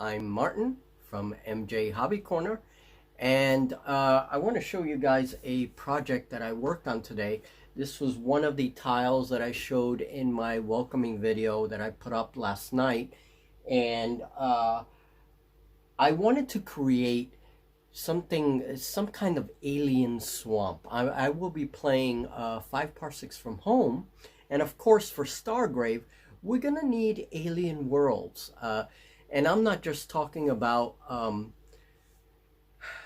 I'm Martin from MJ Hobby Corner, and I want to show you guys a project that I worked on today. This was one of the tiles that I showed in my welcoming video that I put up last night, and I wanted to create some kind of alien swamp. I will be playing 5 parsecs from home, and of course for Stargrave we're gonna need alien worlds, and I'm not just talking about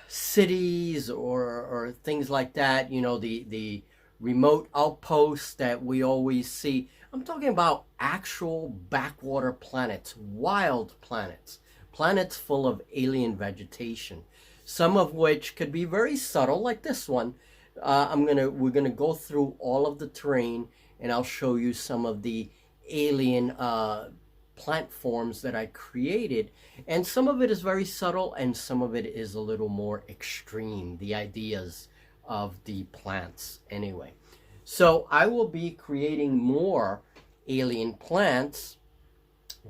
cities or things like that, you know, the remote outposts that we always see. I'm talking about actual backwater planets, wild planets, planets full of alien vegetation, some of which could be very subtle, like this one. We're gonna go through all of the terrain, and I'll show you some of the alien plant forms that I created, and some of it is very subtle and some of it is a little more extreme, the ideas of the plants anyway. So I will be creating more alien plants,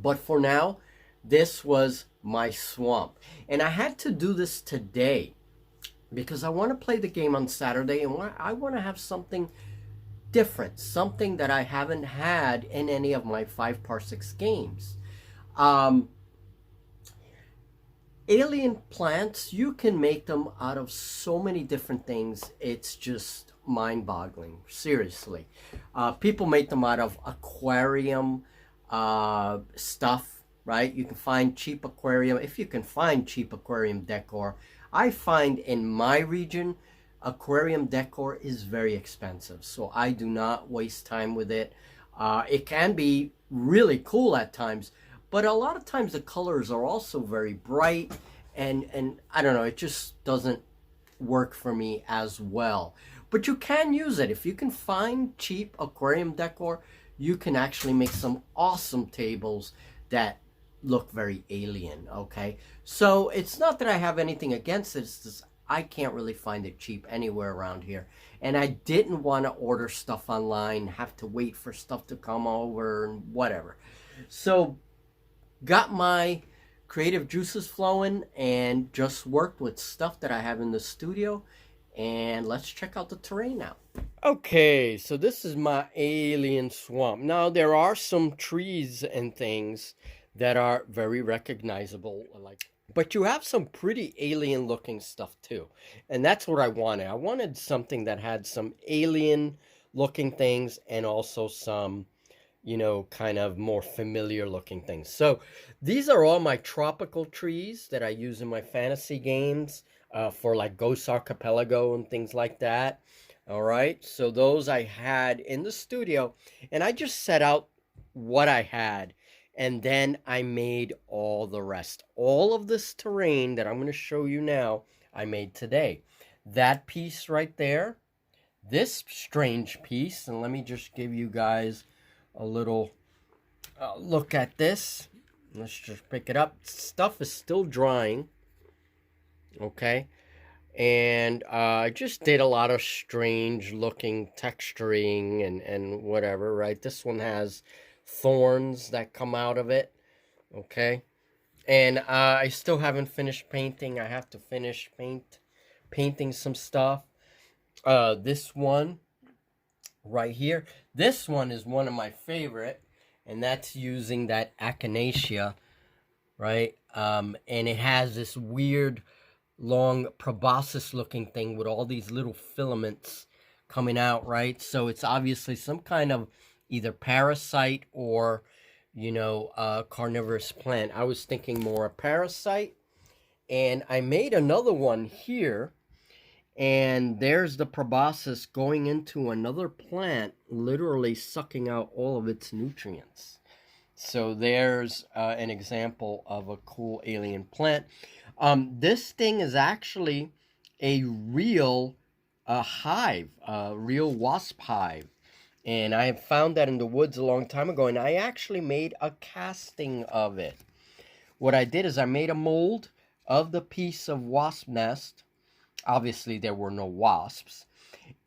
but for now this was my swamp, and I had to do this today because I want to play the game on Saturday, and I want to have something different, something that I haven't had in any of my 5 parsecs games. Alien plants, you can make them out of so many different things. It's just mind-boggling, seriously. People make them out of aquarium stuff, right? You can find cheap aquarium, if you can find cheap aquarium decor. I find in my region aquarium decor is very expensive, so I do not waste time with it. It can be really cool at times, but a lot of times the colors are also very bright, and I don't know, it just doesn't work for me as well. But you can use it. If you can find cheap aquarium decor, you can actually make some awesome tables that look very alien, okay? So it's not that I have anything against it, it's just I can't really find it cheap anywhere around here. And I didn't want to order stuff online, have to wait for stuff to come over and whatever. So got my creative juices flowing and just worked with stuff that I have in the studio. And let's check out the terrain now. Okay, so this is my alien swamp. Now there are some trees and things that are very recognizable, but you have some pretty alien looking stuff too. And that's what I wanted. I wanted something that had some alien looking things and also some, you know, kind of more familiar looking things. So these are all my tropical trees that I use in my fantasy games for like Ghost Archipelago and things like that. All right. So those I had in the studio, and I just set out what I had. And then I made all the rest. All of this terrain that I'm going to show you now, I made today. That piece right there, this strange piece, and let me just give you guys a little look at this. Let's just pick it up. Stuff is still drying, okay? And I just did a lot of strange looking texturing and whatever, right? This one has thorns that come out of it, okay? And I still haven't finished painting. I have to finish painting some stuff. This one right here, this one is one of my favorite, and that's using that echinacea, right? And it has this weird long proboscis looking thing with all these little filaments coming out, right? So it's obviously some kind of either parasite or, you know, carnivorous plant. I was thinking more a parasite. And I made another one here, and there's the proboscis going into another plant, literally sucking out all of its nutrients. So there's an example of a cool alien plant. This thing is actually a real hive, a real wasp hive. And I found that in the woods a long time ago, and I actually made a casting of it. What I did is I made a mold of the piece of wasp nest. Obviously, there were no wasps.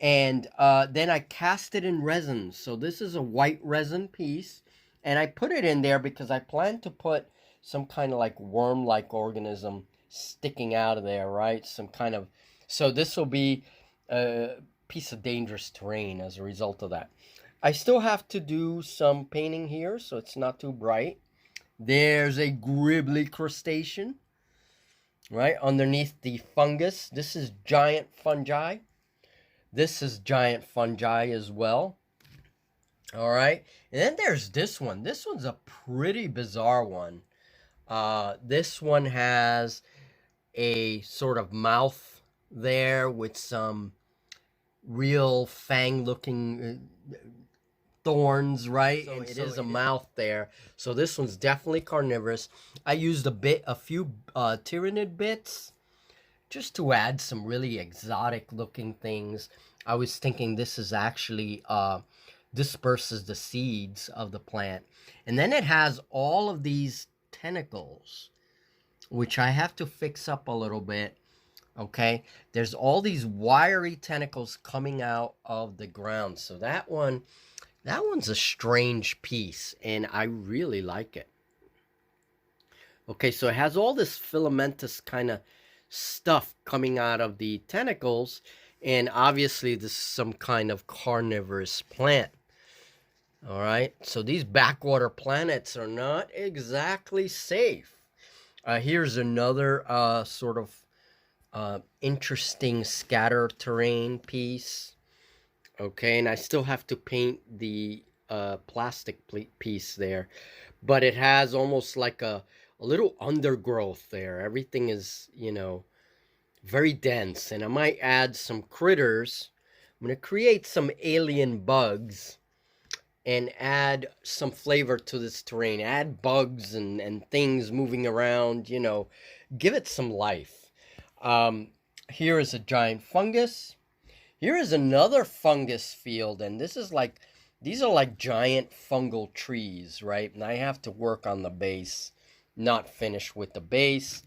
And then I cast it in resin. So this is a white resin piece. And I put it in there because I plan to put some kind of like worm-like organism sticking out of there, right? Some kind of, so this will be a piece of dangerous terrain as a result of that. I still have to do some painting here, so it's not too bright. There's a gribbly crustacean, right, underneath the fungus. This is giant fungi. This is giant fungi as well. All right, and then there's this one. This one's a pretty bizarre one. This one has a sort of mouth there with some real fang-looking thorns, right? So it is a mouth there. So this one's definitely carnivorous. I used a few tyrannid bits just to add some really exotic looking things. I was thinking this is actually disperses the seeds of the plant. And then it has all of these tentacles, which I have to fix up a little bit. Okay, there's all these wiry tentacles coming out of the ground. So that one's a strange piece, and I really like it. Okay, so it has all this filamentous kind of stuff coming out of the tentacles, and obviously this is some kind of carnivorous plant. All right, so these backwater planets are not exactly safe. Here's another sort of interesting scatter terrain piece. Okay, and I still have to paint the plastic piece there, but it has almost like a little undergrowth there. Everything is, you know, very dense, and I might add some critters. I'm going to create some alien bugs and add some flavor to this terrain. Add bugs and things moving around, you know, give it some life. Here is a giant fungus. Here is another fungus field, and this is like, these are like giant fungal trees, right? And I have to work on the base, not finish with the base.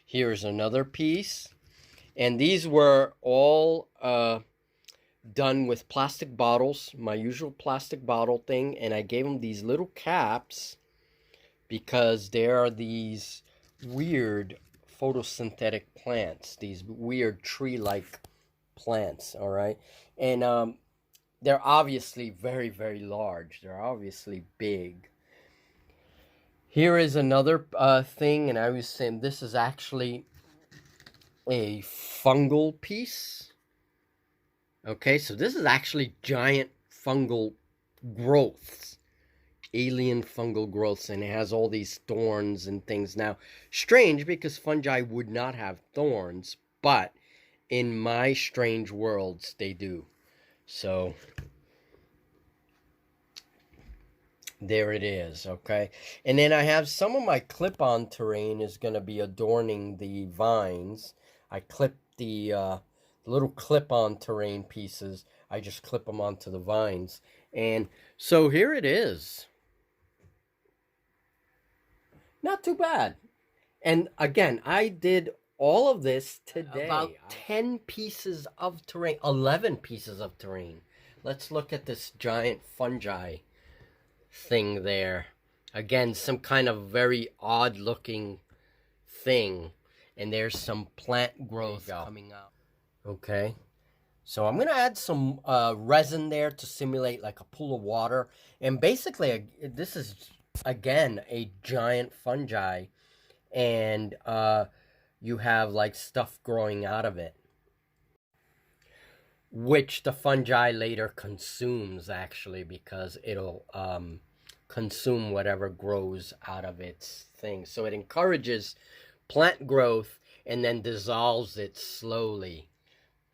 Here's another piece, and these were all done with plastic bottles, my usual plastic bottle thing, and I gave them these little caps because there are these weird photosynthetic plants, these weird tree-like plants, all right? And they're obviously very, very large. They're obviously big. Here is another thing, and I was saying this is actually a fungal piece. Okay, so this is actually giant fungal growths. Alien fungal growths, and it has all these thorns and things. Now, strange because fungi would not have thorns, but in my strange worlds, they do. So, there it is, okay? And then I have some of my clip-on terrain is going to be adorning the vines. I clip the little clip-on terrain pieces. I just clip them onto the vines. And so here it is. Not too bad. And again, I did all of this today. About 10 pieces of terrain, 11 pieces of terrain. Let's look at this giant fungi thing there. Again, some kind of very odd looking thing. And there's some plant growth coming out. Okay. So I'm going to add some resin there to simulate like a pool of water. And basically, this is, again, a giant fungi. And you have like stuff growing out of it, which the fungi later consumes, actually, because it'll consume whatever grows out of its thing. So it encourages plant growth and then dissolves it slowly,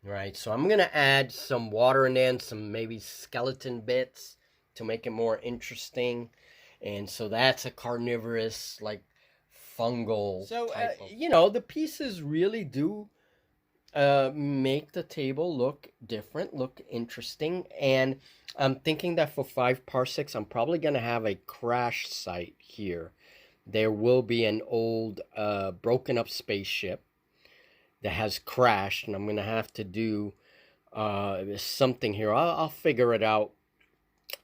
right? So I'm going to add some water in there and some maybe skeleton bits to make it more interesting. And so that's a carnivorous, like, fungal type of... you know, the pieces really do make the table look different, look interesting. And I'm thinking that for 5 parsecs, I'm probably going to have a crash site here. There will be an old broken up spaceship that has crashed, and I'm going to have to do something here. I'll figure it out,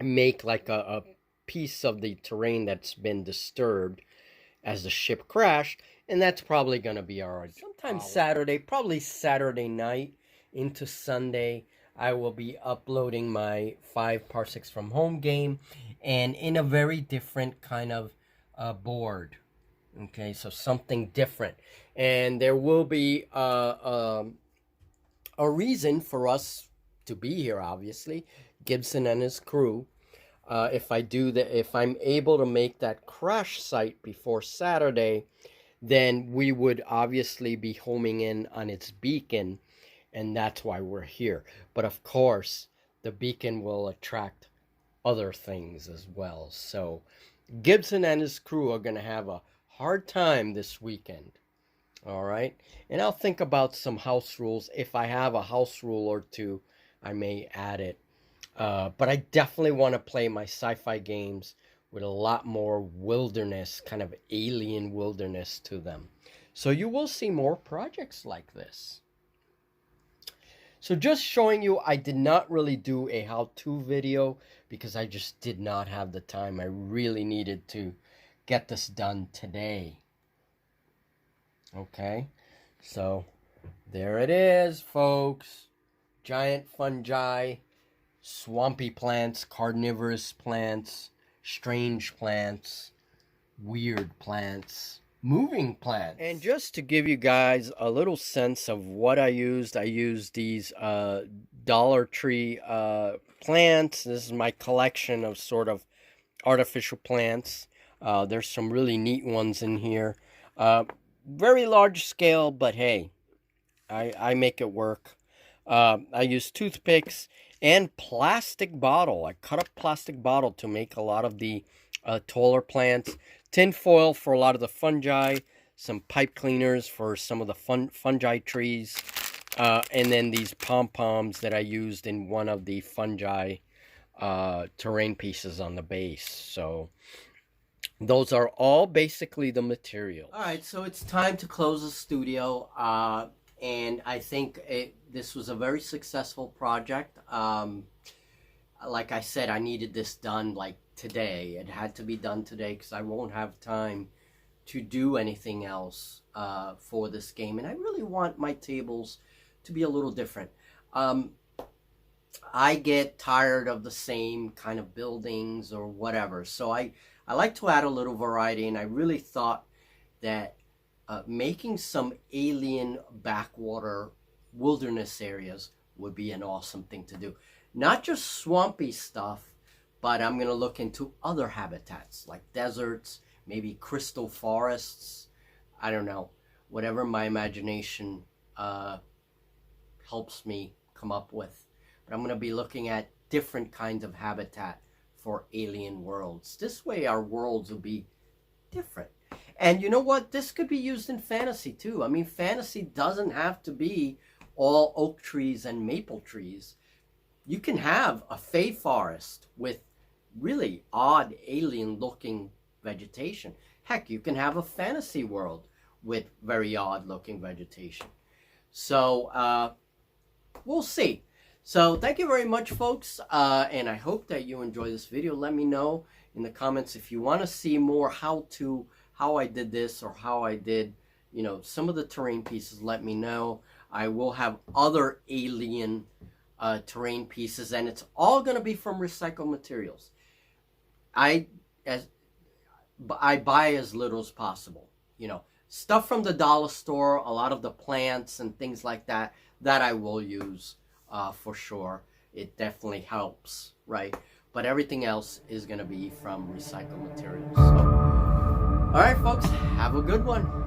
make like a piece of the terrain that's been disturbed as the ship crashed, and that's probably going to be our sometime Saturday, probably Saturday night into Sunday. I will be uploading my 5 parsecs from home game, and in a very different kind of board. Okay, so something different, and there will be a reason for us to be here. Obviously, Gibson and his crew. If I'm able to make that crash site before Saturday, then we would obviously be homing in on its beacon, and that's why we're here. But of course, the beacon will attract other things as well. So Gibson and his crew are going to have a hard time this weekend. All right. And I'll think about some house rules. If I have a house rule or two, I may add it. But I definitely want to play my sci-fi games with a lot more wilderness, kind of alien wilderness to them. So you will see more projects like this. So just showing you, I did not really do a how-to video because I just did not have the time. I really needed to get this done today. Okay, so there it is, folks. Giant fungi, swampy plants, carnivorous plants, strange plants, weird plants, moving plants. And just to give you guys a little sense of what I used these Dollar Tree plants. This is my collection of sort of artificial plants. There's some really neat ones in here. Very large scale, but hey, I make it work. I use toothpicks and plastic bottle. I cut up plastic bottle to make a lot of the taller plants. Tin foil for a lot of the fungi. Some pipe cleaners for some of the fungi trees. And then these pom-poms that I used in one of the fungi terrain pieces on the base. So those are all basically the materials. All right, so it's time to close the studio. And I think this was a very successful project. Like I said, I needed this done like today. It had to be done today because I won't have time to do anything else for this game. And I really want my tables to be a little different. I get tired of the same kind of buildings or whatever. So I like to add a little variety, and I really thought that making some alien backwater wilderness areas would be an awesome thing to do. Not just swampy stuff, but I'm going to look into other habitats like deserts, maybe crystal forests. I don't know, whatever my imagination helps me come up with. But I'm going to be looking at different kinds of habitat for alien worlds. This way our worlds will be different. And you know what? This could be used in fantasy too. I mean, fantasy doesn't have to be all oak trees and maple trees. You can have a fey forest with really odd alien looking vegetation. Heck, you can have a fantasy world with very odd looking vegetation. So we'll see. So thank you very much, folks, and I hope that you enjoy this video. Let me know in the comments if you want to see more how I did this, or how I did, you know, some of the terrain pieces. Let me know. I will have other alien terrain pieces, and it's all going to be from recycled materials. I buy as little as possible. You know, stuff from the dollar store, a lot of the plants and things like that I will use. For sure, it definitely helps, right? But everything else is going to be from recycled materials. So, all right, folks, have a good one.